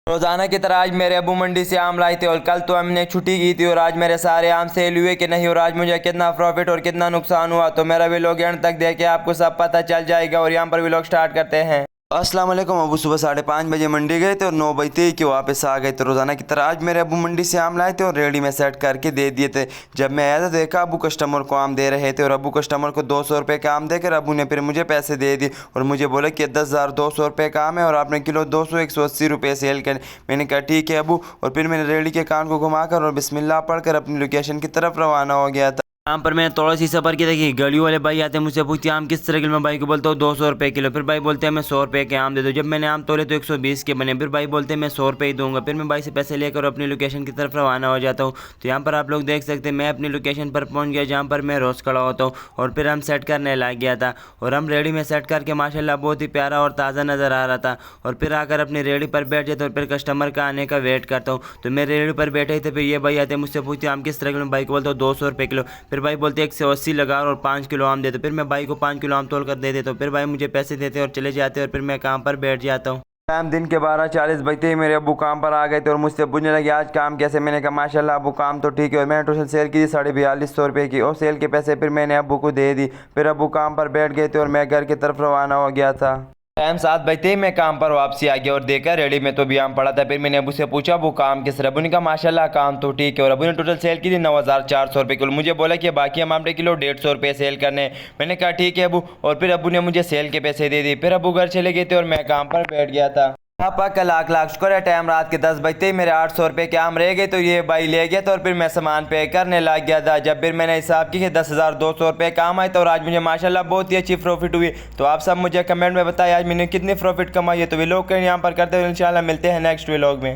रोजाना की तरह आज मेरे अबू मंडी से आम लाए थे और कल तो हमने छुट्टी की थी और आज मेरे सारे आम सेल हुए कि नहीं और आज मुझे कितना प्रॉफिट और कितना नुकसान हुआ। तो मेरा व्लॉग एंड तक देखे आपको सब पता चल जाएगा और यहाँ पर व्लॉग स्टार्ट करते हैं। अस्सलाम वालेकुम। अबू सुबह 5:30 बजे मंडी गए थे और 9 बजते ही कि वापस आ गए थे। रोज़ाना की तरह आज मेरे अबू मंडी से आम लाए थे और रेडी में सेट करके दे दिए थे। जब मैं आया तो देखा अबू कस्टमर को आम दे रहे थे और अबू कस्टमर को 200 रुपये का आम देकर अबू ने फिर मुझे पैसे दे दिए और मुझे बोले कि 10,200 रुपये का आम है और आपने किलो 180 रुपये सेल कर। मैंने कहा ठीक है अबू, और फिर मैंने रेडी के कान को घुमाकर और बिस्मिल्लाह पढ़कर अपनी लोकेशन की तरफ रवाना हो गया था। यहाँ पर मैंने थोड़ा सी सफ़र की देखी, गलियों वाले भाई आते हैं मुझसे पूछते हैं आम किस तरह किलो। मैं भाई को बोलता हूँ 200 रुपये किलो। फिर भाई बोलते हैं मैं 100 रुपये के आम दे दो। जब मैंने आम तोले तो 120 के बने। फिर भाई बोलते हैं मैं 100 रुपये ही दूंगा। फिर मैं भाई से पैसे लेकर अपनी लोकेशन की तरफ रवाना हो जाता हूँ। तो यहाँ पर आप लोग देख सकते हैं मैं अपनी लोकेशन पर पहुँच गया जहाँ पर मैं रोज़ खड़ा होता हूँ और फिर हम सेट करने लग गया था और हम रेडी में सेट करके माशाल्लाह बहुत ही प्यारा और ताज़ा नज़र आ रहा था। और फिर आकर अपनी रेडी पर बैठ जाता और फिर कस्टमर का आने का वेट करता हूँ। तो मैं रेडी पर बैठे थे, फिर ये भाई आते मुझसे पूछते आम किस तरह किलो। भाई को बोलता हूँ 200 रुपये किलो। फिर भाई बोलते 180 लगा और 5 किलो आम देते। फिर मैं भाई को 5 किलो आम तोल कर दे देता हूँ। फिर भाई मुझे पैसे देते और चले जाते और फिर मैं काम पर बैठ जाता हूँ। टाइम दिन के 12:40 बजते ही मेरे अबू काम पर आ गए थे और मुझसे पूछने लगे आज काम कैसे। मैंने कहा माशाल्लाह अबू काम तो ठीक है। और मैंने टोटल सेल की थी 4250 रुपये की और सेल के पैसे फिर मैंने अबू को दे दी। फिर अबू काम पर बैठ गए थे और मैं घर की तरफ रवाना हो गया था। टाइम 7 बजते ही मैं काम पर वापसी आ गया और देखा रेडी में तो भी आम पड़ा था। फिर मैंने अबू से पूछा अबू काम किस तरह। अबू ने कहा माशाल्लाह काम तो ठीक है। और अबू ने टोटल सेल की थी 9400 रुपये किलो। मुझे बोला कि बाकी हम आमटे किलो 150 रुपये सेल करने। मैंने कहा ठीक है अबू, और फिर अबू ने मुझे सेल के पैसे दे दिए। फिर अबू घर चले गए थे और मैं काम पर बैठ गया था। पापा का लाख लाख शुक्र है, टाइम रात के 10 बजते ही मेरे 800 रुपये के आम रह गए तो ये भाई ले गया था और फिर मैं सामान पे करने लग गया था। जब फिर मैंने हिसाब की 10,200 रुपये का आम आए तो और आज मुझे माशाल्लाह बहुत ही अच्छी प्रॉफिट हुई। तो आप सब मुझे कमेंट में बताएं आज मैंने कितनी प्रॉफिट कमाई है। तो व्लॉग के यहाँ पर करते हुए इंशाल्लाह मिलते हैं नेक्स्ट व्लॉग में।